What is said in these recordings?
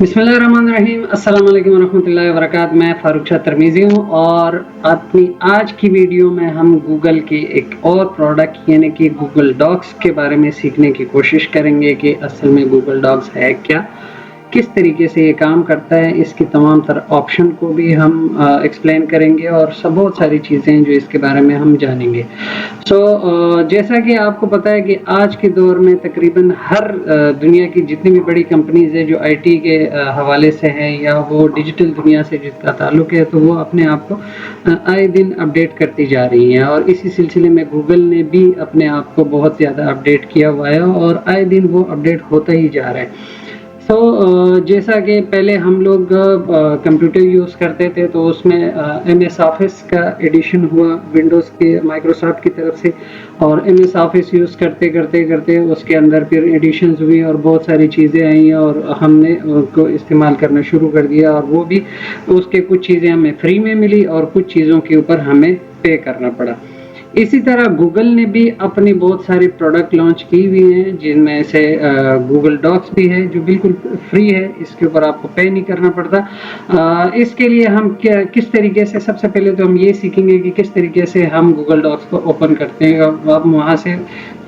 बिस्मिल्लाहिर्रहमानिर्रहीम, अस्सलाम वालेकुम रहमतुल्लाहि व बरकात। मैं फारूक शाह तरमीज़ी हूँ और अपनी आज की वीडियो में हम गूगल की एक और प्रोडक्ट यानी कि गूगल डॉक्स के बारे में सीखने की कोशिश करेंगे कि असल में गूगल डॉक्स है क्या, किस तरीके से ये काम करता है, इसकी तमाम तरह ऑप्शन को भी हम एक्सप्लेन करेंगे और सब बहुत सारी चीज़ें जो इसके बारे में हम जानेंगे। जैसा कि आपको पता है कि आज के दौर में तकरीबन हर दुनिया की जितनी भी बड़ी कंपनीज़ है जो आईटी के हवाले से हैं या वो डिजिटल दुनिया से जिसका ताल्लुक है, तो वो अपने आप को आए दिन अपडेट करती जा रही हैं और इसी सिलसिले में गूगल ने भी अपने आप को बहुत ज़्यादा अपडेट किया हुआ है और आए दिन वो अपडेट होता ही जा रहा है। जैसा कि पहले हम लोग कंप्यूटर यूज़ करते थे तो उसमें एमएस ऑफिस का एडिशन हुआ विंडोज़ के माइक्रोसॉफ्ट की तरफ से, और एमएस ऑफिस यूज़ करते करते करते उसके अंदर फिर एडिशंस हुई और बहुत सारी चीज़ें आई और हमने उनको इस्तेमाल करना शुरू कर दिया, और वो भी उसके कुछ चीज़ें हमें फ्री में मिली और कुछ चीज़ों के ऊपर हमें पे करना पड़ा। इसी तरह गूगल ने भी अपनी बहुत सारी प्रोडक्ट लॉन्च की हुई हैं जिनमें से गूगल डॉक्स भी है जो बिल्कुल फ्री है, इसके ऊपर आपको पे नहीं करना पड़ता। इसके लिए हम क्या किस तरीके से, सबसे पहले तो हम ये सीखेंगे कि किस तरीके से हम गूगल डॉक्स को ओपन करते हैं और आप वहाँ से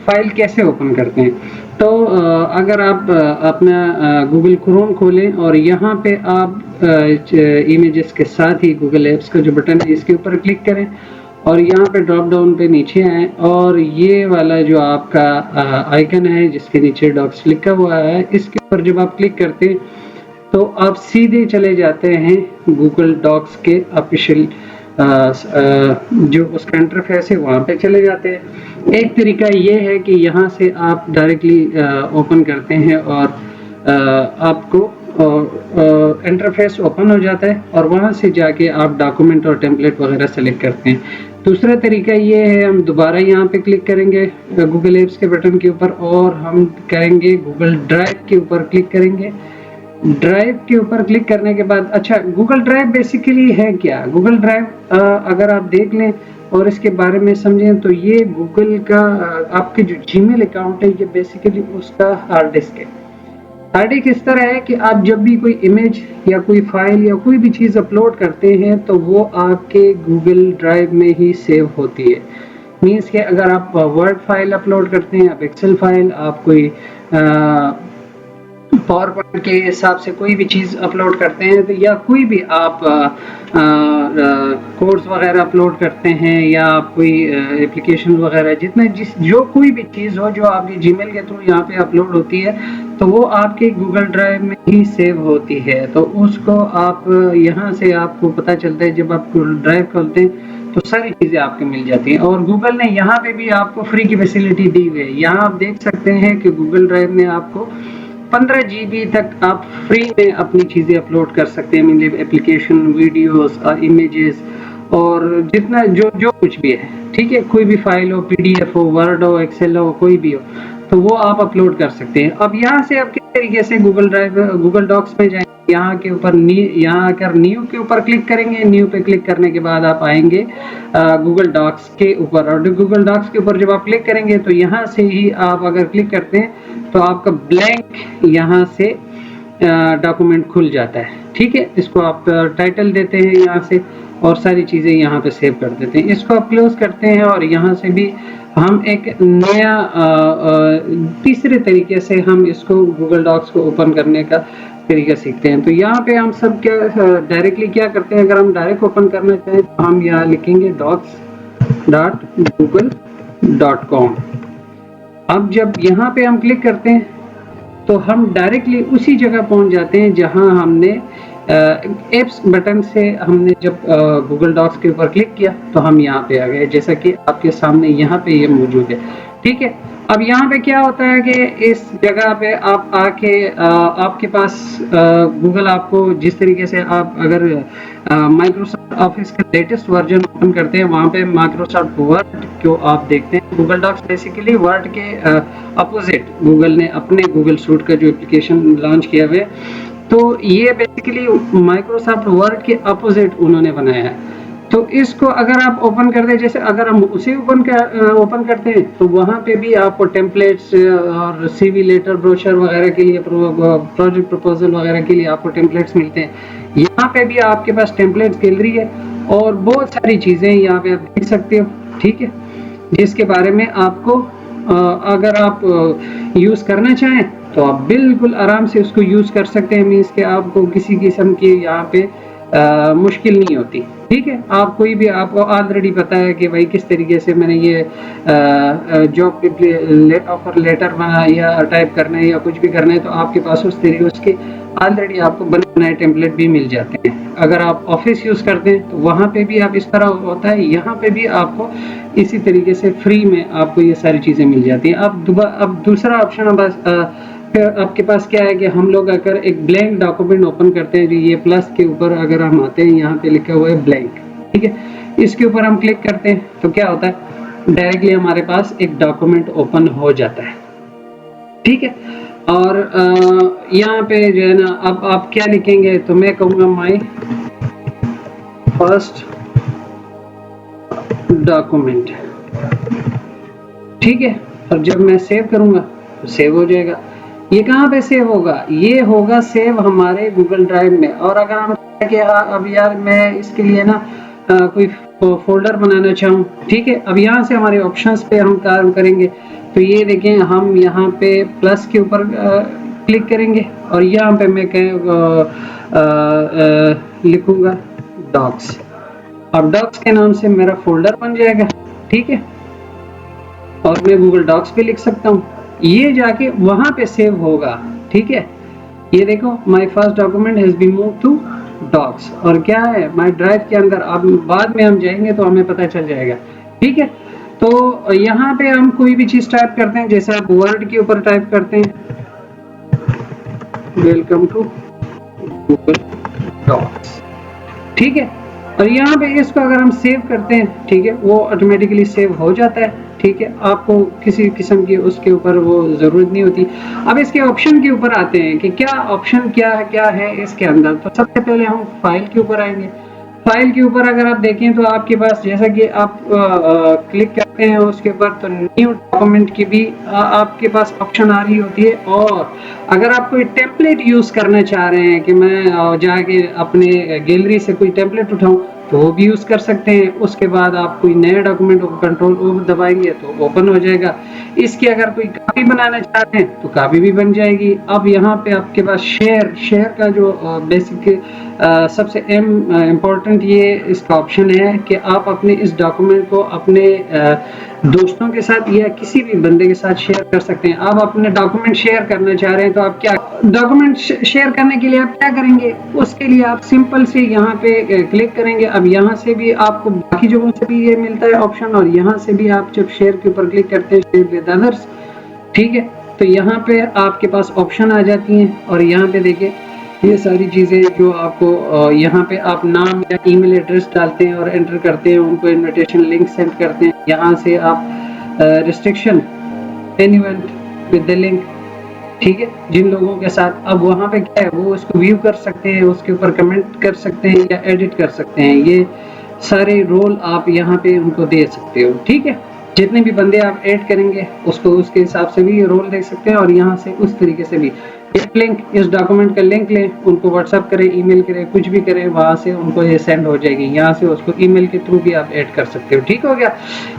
फाइल कैसे ओपन करते हैं। तो अगर आप अपना गूगल क्रोम खोलें और यहाँ पे आप इमेजेस के साथ ही गूगल एप्स का जो बटन है इसके ऊपर क्लिक करें और यहाँ पे ड्रॉप डाउन पे नीचे आए और ये वाला जो आपका आइकन है जिसके नीचे डॉक्स लिखा हुआ है इसके ऊपर जब आप क्लिक करते हैं तो आप सीधे चले जाते हैं गूगल डॉक्स के ऑफिशियल जो उसका इंटरफेस है वहाँ पे चले जाते हैं। एक तरीका ये है कि यहाँ से आप डायरेक्टली ओपन करते हैं और आपको इंटरफेस ओपन हो जाता है और वहाँ से जाके आप डॉक्यूमेंट और टेम्पलेट वगैरह सेलेक्ट करते हैं। दूसरा तरीका ये है, हम दोबारा यहाँ पे क्लिक करेंगे गूगल एप्स के बटन के ऊपर और हम करेंगे गूगल ड्राइव के ऊपर क्लिक करेंगे। ड्राइव के ऊपर क्लिक करने के बाद, अच्छा गूगल ड्राइव बेसिकली है क्या? गूगल ड्राइव अगर आप देख लें और इसके बारे में समझें तो ये गूगल का आपके जो जीमेल अकाउंट है ये बेसिकली उसका हार्ड डिस्क है। हार्ड डिस्क इस तरह है कि आप जब भी कोई इमेज या कोई फाइल या कोई भी चीज़ अपलोड करते हैं तो वो आपके गूगल ड्राइव में ही सेव होती है। मीन्स कि अगर आप वर्ड फाइल अपलोड करते हैं, आप एक्सेल फाइल, आप कोई पावर पॉइंट के हिसाब से कोई भी चीज़ अपलोड करते हैं तो या कोई भी आप कोड्स वगैरह अपलोड करते हैं या आप कोई एप्लीकेशन वगैरह जो कोई भी चीज़ हो जो आपकी जीमेल के थ्रू यहाँ पे अपलोड होती है तो वो आपके गूगल ड्राइव में ही सेव होती है। तो उसको आप यहाँ से आपको पता चलता है, जब आप गूगल ड्राइव खोलते हैं तो सारी चीज़ें आपको मिल जाती हैं। और गूगल ने यहाँ पे भी आपको फ्री की फैसिलिटी दी हुई है। यहाँ आप देख सकते हैं कि गूगल ड्राइव में आपको 15 GB तक आप फ्री में अपनी चीज़ें अपलोड कर सकते हैं, मतलब एप्लीकेशन, वीडियोस, इमेजेस और जितना जो जो कुछ भी है, ठीक है, कोई भी फाइल हो, PDF हो, वर्ड हो, एक्सेल हो, कोई भी हो, तो वो आप अपलोड कर सकते हैं। अब यहाँ से आप किस तरीके से गूगल डॉक्स में जाएंगे, यहाँ के ऊपर यहाँ आकर न्यू के ऊपर क्लिक करेंगे। न्यू पे क्लिक करने के बाद आप आएंगे गूगल डॉक्स के ऊपर और गूगल डॉक्स के ऊपर जब आप क्लिक करेंगे तो यहाँ से ही आप अगर क्लिक करते हैं तो आपका ब्लैंक यहाँ से डॉक्यूमेंट खुल जाता है, ठीक है। इसको आप टाइटल देते हैं यहाँ से और सारी चीज़ें यहाँ पे सेव कर देते हैं। इसको आप क्लोज करते हैं और यहाँ से भी हम एक नया तीसरे तरीके से हम इसको गूगल डॉक्स को ओपन करने का तरीका सीखते हैं। तो यहाँ पे हम सब क्या डायरेक्टली क्या करते हैं, अगर हम डायरेक्ट ओपन करना चाहें तो हम यहाँ लिखेंगे docs.google.com। अब जब यहाँ पे हम क्लिक करते हैं तो हम डायरेक्टली उसी जगह पहुँच जाते हैं जहाँ हमने एप्स बटन से हमने जब गूगल डॉक्स के ऊपर क्लिक किया तो हम यहाँ पे आ गए, जैसा कि आपके सामने यहाँ पे ये मौजूद है, ठीक है। अब यहाँ पे क्या होता है कि इस जगह पे आप आके आपके पास गूगल आपको जिस तरीके से आप अगर माइक्रोसॉफ्ट ऑफिस का लेटेस्ट वर्जन ओपन करते हैं वहाँ पे माइक्रोसॉफ्ट वर्ड को आप देखते हैं। गूगल डॉक्स बेसिकली वर्ड के अपोजिट गूगल ने अपने गूगल सूट का जो एप्लीकेशन लॉन्च किया हुआ है, तो ये बेसिकली माइक्रोसॉफ्ट वर्ड के अपोजिट उन्होंने बनाया है, तो इसको अगर आप ओपन कर दे, जैसे अगर हम उसे ओपन करते हैं तो वहाँ पे भी आपको टेम्पलेट्स और सीवी लेटर, ब्रोशर वगैरह के लिए, प्रोजेक्ट प्रपोजल वगैरह के लिए आपको टेम्पलेट्स मिलते हैं। यहाँ पे भी आपके पास टेम्पलेट्स गैलरी है और बहुत सारी चीज़ें यहाँ पे आप देख सकते हो, ठीक है, जिसके बारे में आपको अगर आप यूज़ करना चाहें तो आप बिल्कुल आराम से उसको यूज़ कर सकते हैं। मीन्स कि आपको किसी किस्म की यहाँ पे मुश्किल नहीं होती, ठीक है। आप कोई भी, आपको ऑलरेडी पता है कि भाई किस तरीके से मैंने ये जॉब ऑफर लेटर बना या टाइप करना है या कुछ भी करना है, तो आपके पास उस तरीके उसके ऑलरेडी आपको बने बनाए टेम्पलेट भी मिल जाते हैं। अगर आप ऑफिस यूज़ करते हैं तो वहाँ पे भी आप इस तरह होता है, यहाँ पे भी आपको इसी तरीके से फ्री में आपको ये सारी चीज़ें मिल जाती हैं। अब दूसरा ऑप्शन फिर आपके पास क्या है कि हम लोग अगर एक ब्लैंक डॉक्यूमेंट ओपन करते हैं, जो ये प्लस के ऊपर अगर हम आते हैं, यहाँ पे लिखा हुआ है ब्लैंक, ठीक है, इसके ऊपर हम क्लिक करते हैं तो क्या होता है, डायरेक्टली हमारे पास एक डॉक्यूमेंट ओपन हो जाता है, ठीक है। और यहाँ पे जो है ना, अब आप क्या लिखेंगे, तो मैं कहूँगा माई फर्स्ट डॉक्यूमेंट, ठीक है। और जब मैं सेव करूँगा तो सेव हो जाएगा। ये कहाँ पे सेव होगा, ये होगा सेव हमारे गूगल ड्राइव में। और अगर हम कि अब यार मैं इसके लिए ना कोई फोल्डर बनाना चाहूँ, ठीक है, अब यहाँ से हमारे ऑप्शंस पे हम काम करेंगे। तो ये देखें, हम यहाँ पे प्लस के ऊपर क्लिक करेंगे और यहाँ पे मैं लिखूंगा डॉक्स, अब डॉक्स के नाम से मेरा फोल्डर बन जाएगा, ठीक है। और मैं गूगल डॉक्स पे लिख सकता हूँ, ये जाके वहां पे सेव होगा, ठीक है। ये देखो, my first document has been move to docs, और क्या है, माय ड्राइव के अंदर। अब बाद में हम जाएंगे तो हमें पता चल जाएगा, ठीक है। तो यहाँ पे हम कोई भी चीज टाइप करते हैं, जैसे आप वर्ड के ऊपर टाइप करते हैं, वेलकम टू गूगल डॉक्स, ठीक है। और यहाँ पे इसको अगर हम सेव करते हैं, ठीक है, वो ऑटोमेटिकली सेव हो जाता है, ठीक है। आपको किसी किस्म की उसके ऊपर वो जरूरत नहीं होती। अब इसके ऑप्शन के ऊपर आते हैं कि क्या ऑप्शन क्या है इसके अंदर। तो सबसे पहले हम फाइल के ऊपर आएंगे। फाइल के ऊपर अगर आप देखें तो आपके पास, जैसा कि आप क्लिक करते हैं उसके ऊपर, तो न्यू डॉक्यूमेंट की भी आपके पास ऑप्शन आ रही होती है। और अगर आप कोई टेम्पलेट यूज करना चाह रहे हैं कि मैं जाके अपने गैलरी से कोई टेम्पलेट उठाऊं, तो वो भी यूज कर सकते हैं। उसके बाद आप कोई नया डॉक्यूमेंट कंट्रोल ओ दबाएंगे तो ओपन हो जाएगा। इसकी अगर कोई कॉपी बनाना चाहते हैं तो कॉपी भी बन जाएगी। अब यहाँ पे आपके पास शेयर का जो बेसिक सबसे इम्पोर्टेंट ये इसका ऑप्शन है कि आप अपने इस डॉक्यूमेंट को अपने दोस्तों के साथ या किसी भी बंदे के साथ शेयर कर सकते हैं। आप अपने डॉक्यूमेंट शेयर करना चाह रहे हैं तो आप क्या, डॉक्यूमेंट शेयर करने के लिए आप क्या करेंगे, उसके लिए आप सिंपल से यहाँ पे क्लिक करेंगे। अब यहाँ से भी आपको बाकी जगहों से भी ये मिलता है ऑप्शन, और यहाँ से भी आप जब शेयर के ऊपर क्लिक करते हैं, शेयर विद अदर्स, ठीक है, तो यहाँ पे आपके पास ऑप्शन आ जाती हैं। और यहाँ पे देखिए ये सारी चीज़ें जो आपको यहाँ पे आप नाम या ईमेल एड्रेस डालते हैं और एंटर करते हैं, उनको इनविटेशन लिंक सेंड करते हैं। यहाँ से आप restriction anyone with the link, ठीक है, जिन लोगों के साथ, अब वहाँ पे क्या है, वो उसको व्यू कर सकते हैं, उसके ऊपर कमेंट कर सकते हैं या एडिट कर सकते हैं। ये सारे रोल आप यहाँ पे उनको दे सकते हो, ठीक है। जितने भी बंदे आप ऐड करेंगे उसको उसके हिसाब से भी रोल देख सकते हैं। और यहाँ से उस तरीके से भी एक लिंक, इस डॉक्यूमेंट का लिंक लें, उनको व्हाट्सएप करें, ईमेल करें, कुछ भी करें, वहां से उनको ये सेंड हो जाएगी। यहाँ से उसको ईमेल के थ्रू भी आप ऐड कर सकते हो, ठीक हो गया।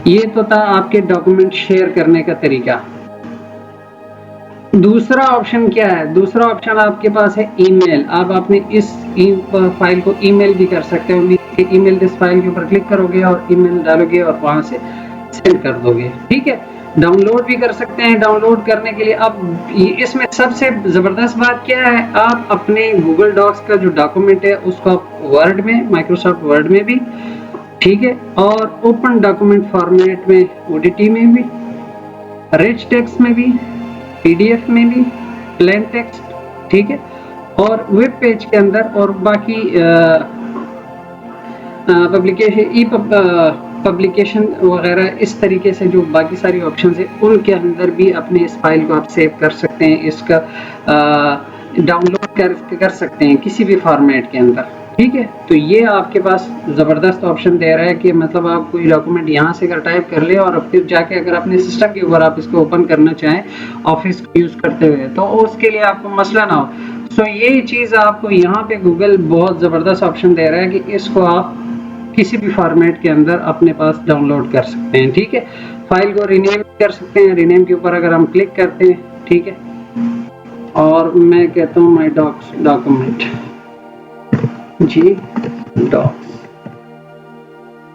ये तो था आपके डॉक्यूमेंट शेयर करने का तरीका। दूसरा ऑप्शन क्या है, दूसरा ऑप्शन आपके पास है ईमेल। आप अपने इस फाइल को ईमेल भी कर सकते हो। ईमेल दिस फाइल के ऊपर क्लिक करोगे और ईमेल डालोगे और वहां से सेंड कर दोगे, ठीक है। डाउनलोड भी कर सकते हैं। डाउनलोड करने के लिए अब इसमें सबसे जबरदस्त बात क्या है, आप अपने गूगल डॉक्स का जो डॉक्यूमेंट है उसको आप वर्ड में, माइक्रोसॉफ्ट वर्ड में भी, ठीक है, और ओपन डॉक्यूमेंट फॉर्मेट में, ओडीटी में भी, रिच टेक्स्ट में भी, पीडीएफ में भी, प्लेन टेक्स्ट, ठीक है, और वेब पेज के अंदर, और बाकी पब्लिकेशन वगैरह, इस तरीके से जो बाकी सारी ऑप्शंस है उनके अंदर भी अपने इस फाइल को आप सेव कर सकते हैं। इसका डाउनलोड कर सकते हैं किसी भी फॉर्मेट के अंदर, ठीक है। तो ये आपके पास ज़बरदस्त ऑप्शन दे रहा है कि मतलब आप कोई डॉक्यूमेंट यहाँ से अगर टाइप कर ले और फिर जाके अगर अपने सिस्टम के ऊपर आप इसको ओपन करना चाहें ऑफिस को यूज़ करते हुए, तो उसके लिए आपको मसला ना हो। सो ये चीज़ आपको यहाँ पे गूगल बहुत ज़बरदस्त ऑप्शन दे रहा है कि इसको आप किसी भी फॉर्मेट के अंदर अपने पास डाउनलोड कर सकते हैं। ठीक है, फाइल को रीनेम कर सकते हैं। रीनेम के ऊपर अगर हम क्लिक करते हैं, ठीक है, और मैं कहता हूँ माई डॉक्यूमेंट जी डॉक्स,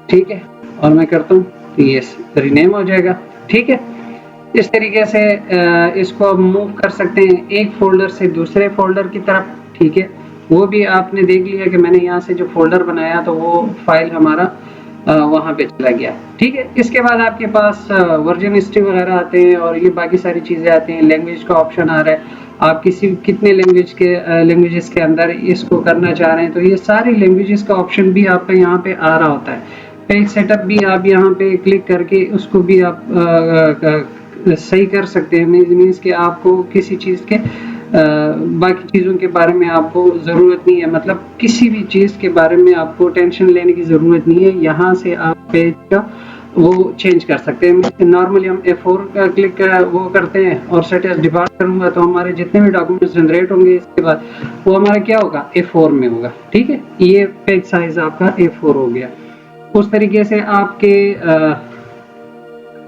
ठीक है, और मैं करता हूँ तो ये रीनेम हो जाएगा। ठीक है, इस तरीके से इसको आप मूव कर सकते हैं एक फोल्डर से दूसरे फोल्डर की तरफ। ठीक है, वो भी आपने देख लिया कि मैंने यहाँ से जो फोल्डर बनाया तो वो फाइल हमारा वहाँ पे चला गया। ठीक है, इसके बाद आपके पास वर्जन हिस्ट्री वगैरह आते हैं और ये बाकी सारी चीज़ें आती हैं। लैंग्वेज का ऑप्शन आ रहा है, आप कितने लैंग्वेजेस के अंदर इसको करना चाह रहे हैं, तो ये सारी लैंग्वेजेस का ऑप्शन भी आपका यहाँ पे आ रहा होता है। पेज सेटअप भी आप यहाँ पे क्लिक करके उसको भी आप सही कर सकते हैं। मीन्स कि आपको किसी चीज़ के बाकी चीज़ों के बारे में आपको ज़रूरत नहीं है, मतलब किसी भी चीज़ के बारे में आपको टेंशन लेने की ज़रूरत नहीं है। यहाँ से आप पेज का वो चेंज कर सकते हैं। नॉर्मली हम A4 का क्लिक वो करते हैं और सेट एज डिफॉल्ट करूँगा तो हमारे जितने भी डॉक्यूमेंट्स जनरेट होंगे इसके बाद वो हमारा क्या होगा, A4 में होगा। ठीक है, ये पेज साइज आपका A4 हो गया। उस तरीके से आपके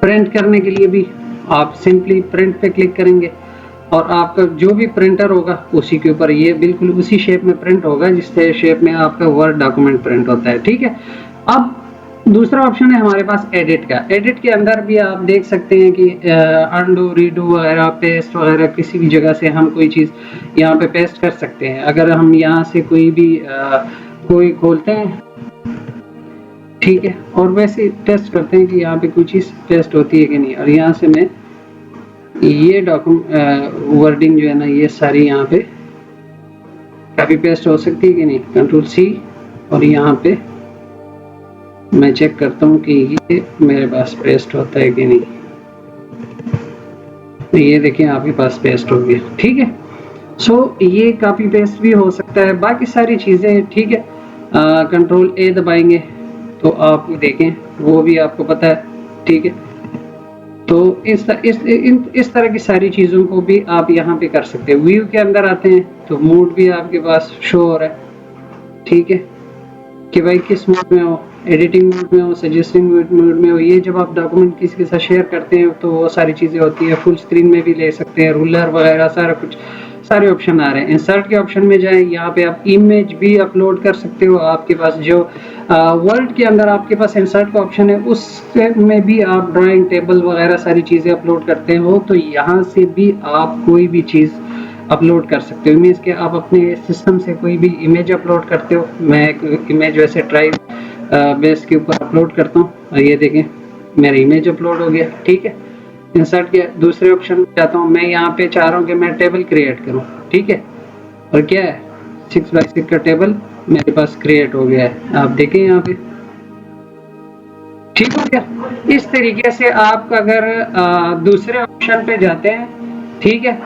प्रिंट करने के लिए भी आप सिंपली प्रिंट पे क्लिक करेंगे और आपका जो भी प्रिंटर होगा उसी के ऊपर ये बिल्कुल उसी शेप में प्रिंट होगा जिस शेप में आपका वर्ड डॉक्यूमेंट प्रिंट होता है। ठीक है, अब दूसरा ऑप्शन है हमारे पास एडिट का। एडिट के अंदर भी आप देख सकते हैं कि अनडू रीडू वगैरह पेस्ट वगैरह किसी भी जगह से हम कोई चीज़ यहाँ पे पेस्ट कर सकते हैं। अगर हम यहाँ से कोई भी कोई खोलते हैं, ठीक है, और वैसे टेस्ट करते हैं कि यहाँ पे कोई चीज़ पेस्ट होती है कि नहीं, और यहाँ से मैं ये वर्डिंग जो है ना ये सारी यहाँ पे कॉपी पेस्ट हो सकती है कि नहीं। कंट्रोल C और यहाँ पे मैं चेक करता हूँ कि ये मेरे पास पेस्ट होता है कि नहीं। तो ये देखिए आपके पास पेस्ट हो गया। ठीक है, सो ये कॉपी पेस्ट भी हो सकता है, बाकी सारी चीज़ें। ठीक है, कंट्रोल A दबाएंगे तो आप देखें वो भी आपको पता है। ठीक है, तो इस तरह की सारी चीज़ों को भी आप यहाँ पे कर सकते हैं। व्यू के अंदर आते हैं तो मूड भी आपके पास शो हो रहा है। ठीक है, कि भाई किस मूड में हो, एडिटिंग मोड में हो, सजेस्टिंग मोड में हो। ये जब आप डॉक्यूमेंट किसी के साथ शेयर करते हैं तो वो सारी चीज़ें होती है। फुल स्क्रीन में भी ले सकते हैं, रूलर वगैरह सारा कुछ, सारे ऑप्शन आ रहे हैं। इंसर्ट के ऑप्शन में जाएं, यहाँ पे आप इमेज भी अपलोड कर सकते हो। आपके पास जो वर्ड के अंदर आपके पास इंसर्ट का ऑप्शन है उसमें भी आप ड्राइंग टेबल वगैरह सारी चीज़ें अपलोड करते हो, तो यहाँ से भी आप कोई भी चीज़ अपलोड कर सकते हो। मीन्स कि आप अपने सिस्टम से कोई भी इमेज अपलोड करते हो। मैं एक इमेज वैसे ड्राइव बेस के ऊपर अपलोड करता हूँ और ये देखें मेरा इमेज अपलोड हो गया। ठीक है, इंसर्ट के दूसरे ऑप्शन में जाता हूँ। मैं यहाँ पे चाह रहा हूँ कि मैं टेबल क्रिएट करूँ। ठीक है, और क्या है 6x6 का टेबल मेरे पास क्रिएट हो गया है, आप देखें यहाँ पे। ठीक हो गया। इस तरीके से आप अगर दूसरे ऑप्शन पे जाते हैं, ठीक है,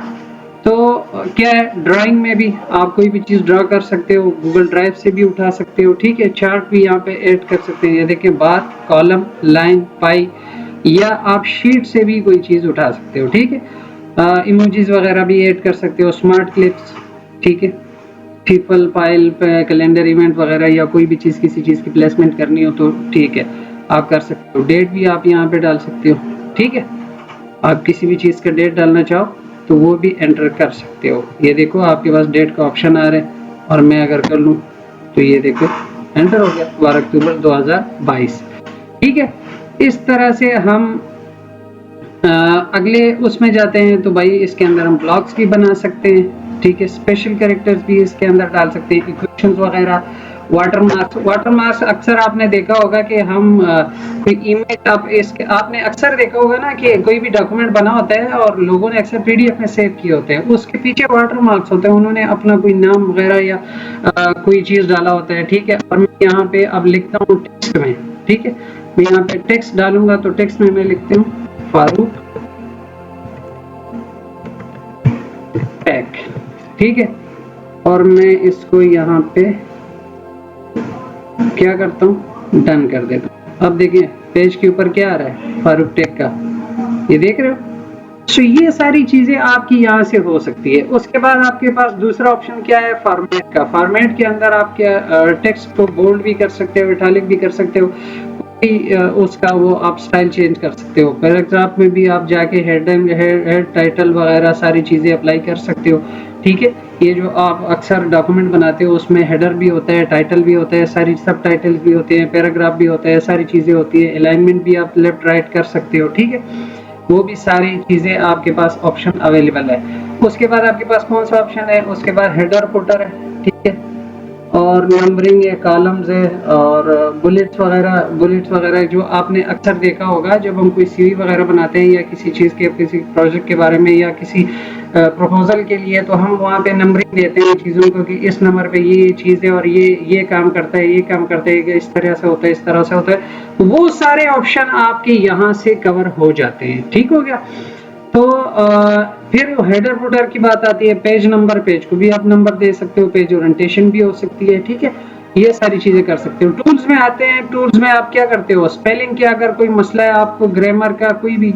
तो क्या है ड्राइंग में भी आप कोई भी चीज़ ड्रा कर सकते हो, गूगल ड्राइव से भी उठा सकते हो। ठीक है, चार्ट भी यहाँ पे ऐड कर सकते हैं। ये देखें बार, कॉलम, लाइन, पाई, या आप शीट से भी कोई चीज़ उठा सकते हो। ठीक है, इमोजीज वगैरह भी ऐड कर सकते हो, स्मार्ट क्लिप्स। ठीक है, पीपल, फाइल, कैलेंडर, इवेंट वगैरह, या कोई भी चीज़ किसी चीज़ की प्लेसमेंट करनी हो तो ठीक है आप कर सकते हो। डेट भी आप यहाँ पे डाल सकते हो। ठीक है, आप किसी भी चीज़ का डेट डालना चाहो तो वो भी एंटर कर सकते हो। ये देखो आपके पास डेट का ऑप्शन आ रहा है और मैं अगर कर लूँ तो ये देखो एंटर हो गया 12 अक्टूबर 2022। ठीक है, इस तरह से हम अगले उसमें जाते हैं तो भाई इसके अंदर हम ब्लॉग्स भी बना सकते हैं। ठीक है, स्पेशल कैरेक्टर्स भी इसके अंदर डाल सकते हैं, इक्वेशंस वगैरह, वाटरमार्क्स अक्सर आपने देखा होगा कि हम कोई इमेज आपने अक्सर देखा होगा ना कि कोई भी डॉक्यूमेंट बना होता है और लोगों ने अक्सर PDF में सेव किए होते हैं, उसके पीछे वाटरमार्क्स होते हैं, उन्होंने अपना कोई नाम वगैरह या कोई चीज़ डाला होता है। ठीक है, और मैं यहाँ पे अब लिखता हूँ टेक्स्ट में। ठीक है, मैं यहाँ पे टेक्स्ट डालूंगा तो टेक्स्ट में मैं लिखती हूँ फारूक पैक। ठीक है, और मैं इसको यहाँ पे क्या करता हूँ, डन कर देता हूँ। अब देखें पेज के ऊपर क्या आ रहा है, फारूक टेक का, ये देख रहे हो। तो ये सारी चीजें आपकी यहाँ से हो सकती है। उसके बाद आपके पास दूसरा ऑप्शन क्या है, फॉर्मेट का। फॉर्मेट के अंदर आप क्या टेक्स्ट को बोल्ड भी कर सकते हो, इटैलिक भी कर सकते हो, उसका वो आप स्टाइल चेंज कर सकते हो। पैराग्राफ में भी आप जाके हेड टाइटल वगैरह सारी चीजें अप्लाई कर सकते हो। ठीक है, ये जो आप अक्सर डॉक्यूमेंट बनाते हो उसमें हेडर भी होता है, टाइटल भी होता है, सारी सब टाइटल्स भी होते हैं, पैराग्राफ भी होता है, सारी चीजें होती है। अलाइनमेंट भी आप लेफ्ट राइट कर सकते हो। ठीक है, वो भी सारी चीजें आपके पास ऑप्शन अवेलेबल है। उसके बाद आपके पास कौन सा ऑप्शन है, उसके बाद हेडर फुटर है। ठीक है, और नंबरिंग है, कॉलम्स है, और बुलेट्स वगैरह जो आपने अक्सर देखा होगा जब हम कोई सीवी वगैरह बनाते हैं या किसी चीज़ के, किसी प्रोजेक्ट के बारे में या किसी प्रपोजल के लिए, तो हम वहाँ पे नंबरिंग देते हैं चीज़ों को कि इस नंबर पे ये चीज़ है और ये काम करता है, ये काम करता है, इस तरह से होता है, इस तरह से होता है। वो सारे ऑप्शन आपके यहाँ से कवर हो जाते हैं। ठीक हो गया। तो फिर हेडर फुटर की बात आती है, पेज नंबर, पेज को भी आप नंबर दे सकते हो, पेज ओरिएंटेशन भी हो सकती है। ठीक है, ये सारी चीजें कर सकते हो। टूल्स में आते हैं, टूल्स में आप क्या करते हो, स्पेलिंग के अगर कोई मसला है, आपको ग्रामर का कोई भी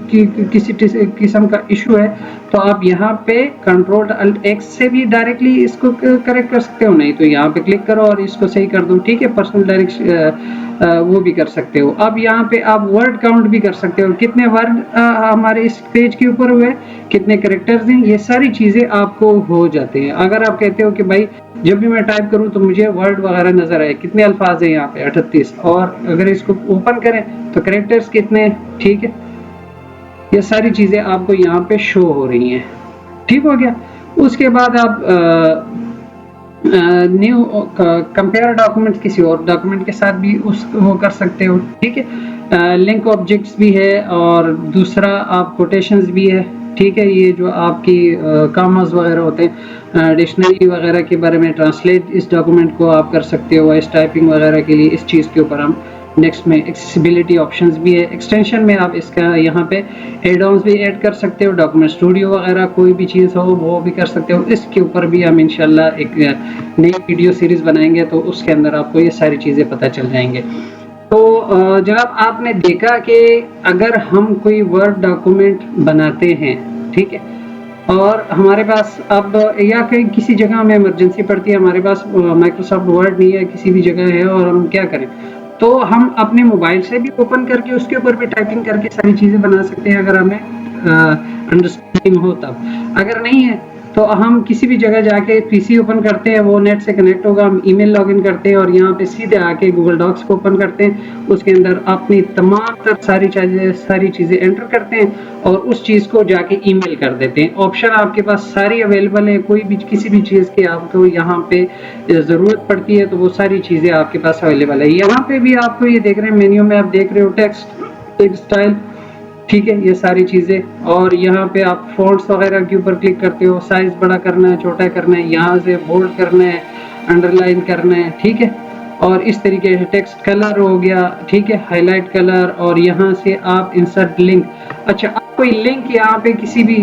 किसी किस्म का इशू है, तो आप यहाँ पे कंट्रोल अल्ट एक्स से भी डायरेक्टली इसको करेक्ट कर सकते हो, नहीं तो यहाँ पे क्लिक करो और इसको सही कर दो। ठीक है, पर्सनल डायरेक्ट वो भी कर सकते हो। अब यहाँ पे आप वर्ड काउंट भी कर सकते हो, कितने वर्ड हमारे इस पेज के ऊपर हुए, कितने करेक्टर्स हैं, ये सारी चीजें आपको हो जाते हैं। अगर आप कहते हो कि भाई जब भी मैं टाइप करूं तो मुझे वर्ड वगैरह नजर आए, कितने अल्फाज हैं यहाँ पे 38, और अगर इसको ओपन करें तो करेक्टर्स कितने। ठीक है, ये सारी चीजें आपको यहाँ पे शो हो रही हैं। ठीक हो गया। उसके बाद आप न्यू कंपेयर डॉक्यूमेंट किसी और डॉक्यूमेंट के साथ भी वो कर सकते हो। ठीक है, लिंक ऑब्जेक्ट्स भी है और दूसरा आप कोटेशंस भी है। ठीक है, ये जो आपकी कॉमर्स वगैरह होते हैं, डिक्शनरी वगैरह के बारे में, ट्रांसलेट इस डॉक्यूमेंट को आप कर सकते हो वॉइस टाइपिंग वगैरह के लिए। इस चीज़ के ऊपर हम नेक्स्ट में एक्सेसिबिलिटी ऑप्शंस भी है। एक्सटेंशन में आप इसका यहाँ पे एड ऑन्स भी ऐड कर सकते हो, डॉक्यूमेंट स्टूडियो वगैरह कोई भी चीज़ हो वो भी कर सकते हो। इसके ऊपर भी हम इंशाल्लाह एक नई वीडियो सीरीज बनाएंगे तो उसके अंदर आपको ये सारी चीज़ें पता चल जाएंगे। तो जनाब आपने देखा कि अगर हम कोई वर्ड डॉक्यूमेंट बनाते हैं, ठीक है, और हमारे पास अब या कहीं किसी जगह में इमरजेंसी पड़ती है, हमारे पास माइक्रोसॉफ्ट वर्ड नहीं है, किसी भी जगह है, और हम क्या करें, तो हम अपने मोबाइल से भी ओपन करके उसके ऊपर भी टाइपिंग करके सारी चीज़ें बना सकते हैं, अगर हमें अंडरस्टैंडिंग हो तब। अगर नहीं है तो हम किसी भी जगह जाके पीसी ओपन करते हैं, वो नेट से कनेक्ट होगा, हम ईमेल लॉगिन करते हैं और यहाँ पे सीधे आके गूगल डॉक्स को ओपन करते हैं, उसके अंदर अपनी तमाम तर सारी चीज़ें एंटर करते हैं और उस चीज़ को जाके ईमेल कर देते हैं। ऑप्शन आपके पास सारी अवेलेबल है, कोई भी किसी भी चीज़ की आपको यहाँ पे ज़रूरत पड़ती है तो वो सारी चीज़ें आपके पास अवेलेबल है। यहाँ पे भी आपको ये देख रहे हैं, मेन्यू में आप देख रहे हो टेक्स्ट स्टाइल, ठीक है, ये सारी चीज़ें। और यहाँ पे आप फॉन्ट्स वगैरह के ऊपर क्लिक करते हो, साइज बड़ा करना है, छोटा करना है, यहाँ से बोल्ड करना है, अंडरलाइन करना है। ठीक है, और इस तरीके से टेक्स्ट कलर हो गया, ठीक है, हाईलाइट कलर, और यहाँ से आप इंसर्ट लिंक। अच्छा, आप कोई लिंक यहाँ पे किसी भी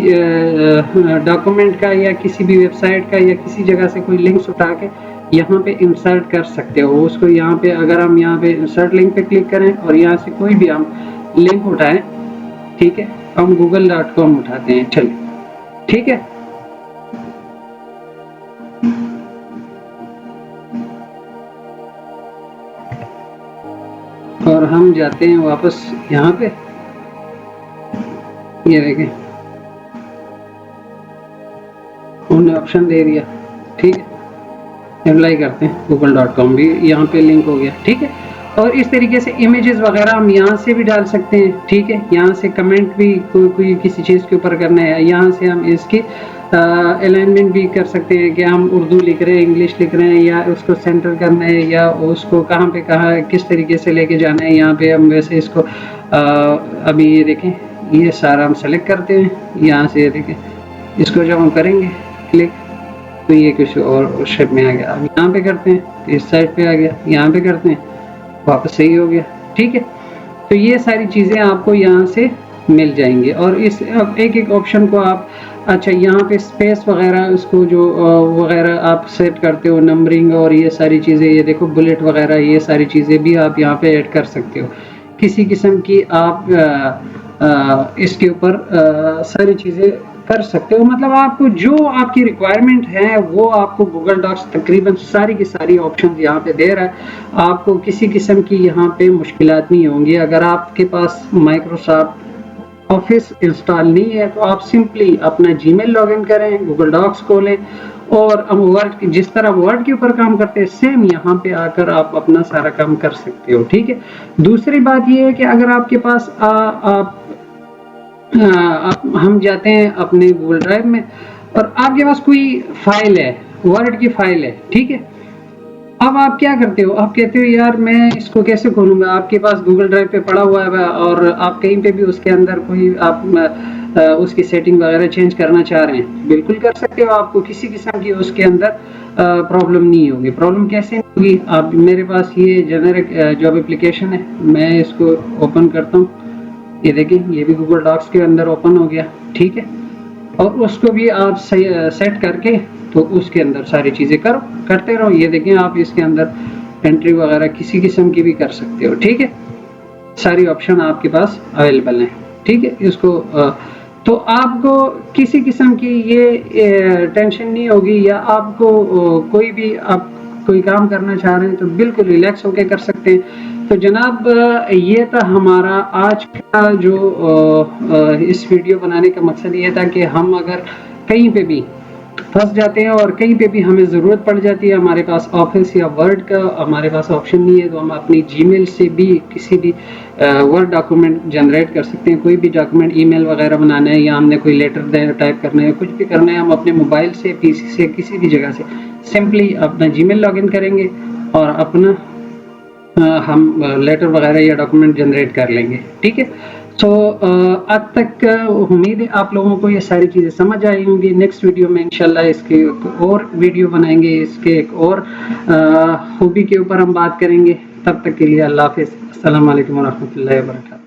डॉक्यूमेंट का या किसी भी वेबसाइट का या किसी जगह से कोई लिंक्स उठा के यहाँ पे इंसर्ट कर सकते हो उसको। यहाँ पे अगर हम यहाँ पे इंसर्ट लिंक पे क्लिक करें और यहाँ से कोई भी हम लिंक उठाएं, ठीक है, हम google.com उठाते हैं, चलिए, ठीक है, और हम जाते हैं वापस यहाँ पे, ये देखें उन्होंने ऑप्शन दे दिया, ठीक है, अप्लाई करते हैं, google.com भी यहाँ पे लिंक हो गया, ठीक है। और इस तरीके से इमेजेस वगैरह हम यहाँ से भी डाल सकते हैं, ठीक है, यहाँ से कमेंट भी कोई किसी चीज़ के ऊपर करना है, यहाँ से हम इसकी अलाइनमेंट भी कर सकते हैं कि हम उर्दू लिख रहे हैं, इंग्लिश लिख रहे हैं, या उसको सेंटर करना है, या उसको कहाँ पे कहाँ किस तरीके से लेके जाना है। यहाँ पे हम वैसे इसको अभी ये देखें, ये सारा हम सेलेक्ट करते हैं, यहाँ से ये देखें, इसको जब हम करेंगे क्लिक तो ये किसी और शेप में आ गया। अब यहाँ पे करते हैं, इस साइड पे आ गया, यहाँ पे करते हैं, वापस सही हो गया, ठीक है। तो ये सारी चीज़ें आपको यहाँ से मिल जाएंगी और इस एक एक ऑप्शन को आप अच्छा, यहाँ पे स्पेस वगैरह उसको जो वगैरह आप सेट करते हो, नंबरिंग और ये सारी चीज़ें, ये देखो बुलेट वगैरह, ये सारी चीज़ें भी आप यहाँ पे ऐड कर सकते हो। किसी किस्म की आप इसके ऊपर सारी चीज़ें कर सकते हो। मतलब आपको जो आपकी रिक्वायरमेंट है वो आपको गूगल डॉक्स तकरीबन सारी की सारी ऑप्शन यहाँ पे दे रहा है। आपको किसी किस्म की यहाँ पे मुश्किलात नहीं होंगी। अगर आपके पास माइक्रोसॉफ्ट ऑफिस इंस्टॉल नहीं है तो आप सिंपली अपना जीमेल लॉगिन करें, गूगल डॉक्स खोलें और हम वर्ड, जिस तरह वर्ड के ऊपर काम करते हैं सेम यहाँ पे आकर आप अपना सारा काम कर सकते हो। ठीक है। दूसरी बात ये है कि अगर आपके पास हम जाते हैं अपने गूगल ड्राइव में और आपके पास कोई फाइल है, वर्ड की फाइल है, ठीक है। अब आप क्या करते हो, आप कहते हो यार मैं इसको कैसे खोलूंगा। आपके पास गूगल ड्राइव पे पड़ा हुआ है और आप कहीं पे भी उसके अंदर कोई आप उसकी सेटिंग वगैरह चेंज करना चाह रहे हैं, बिल्कुल कर सकते हो। आपको किसी किस्म की उसके अंदर प्रॉब्लम नहीं होगी। प्रॉब्लम कैसे नहीं होगी, आप मेरे पास ये जेनेरिक जॉब एप्लीकेशन है, मैं इसको ओपन करता हूँ। ये देखिए, ये भी गूगल डॉक्स के अंदर ओपन हो गया, ठीक है। और उसको भी आप सेट करके तो उसके अंदर सारी चीज़ें करते रहो। ये देखें, आप इसके अंदर एंट्री वगैरह किसी किस्म की भी कर सकते हो, ठीक है। सारी ऑप्शन आपके पास अवेलेबल हैं, ठीक है। इसको तो आपको किसी किस्म की ये टेंशन नहीं होगी, या आपको कोई भी आप कोई काम करना चाह रहे हैं तो बिल्कुल रिलैक्स होकर कर सकते हैं। तो जनाब, ये था हमारा आज का जो इस वीडियो बनाने का मकसद ये था कि हम अगर कहीं पे भी फंस जाते हैं और कहीं पे भी हमें ज़रूरत पड़ जाती है, हमारे पास ऑफिस या वर्ड का हमारे पास ऑप्शन नहीं है, तो हम अपनी जीमेल से भी किसी भी वर्ड डॉक्यूमेंट जनरेट कर सकते हैं। कोई भी डॉक्यूमेंट, ईमेल वगैरह बनाना है या हमने कोई लेटर टाइप करना है, कुछ भी करना है, हम अपने मोबाइल से, पीसी से, किसी भी जगह से सिंपली अपना जीमेल लॉगिन करेंगे और अपना हम लेटर वगैरह या डॉक्यूमेंट जनरेट कर लेंगे, ठीक है। तो अब तक उम्मीद है आप लोगों को ये सारी चीज़ें समझ आई होंगी। नेक्स्ट वीडियो में इंशाल्लाह इसके और वीडियो बनाएंगे, इसके एक और हॉबी के ऊपर हम बात करेंगे। तब तक के लिए अल्लाह हाफिज़। अस्सलाम वालेकुम व रहमतुल्लाहि व बरकातहू।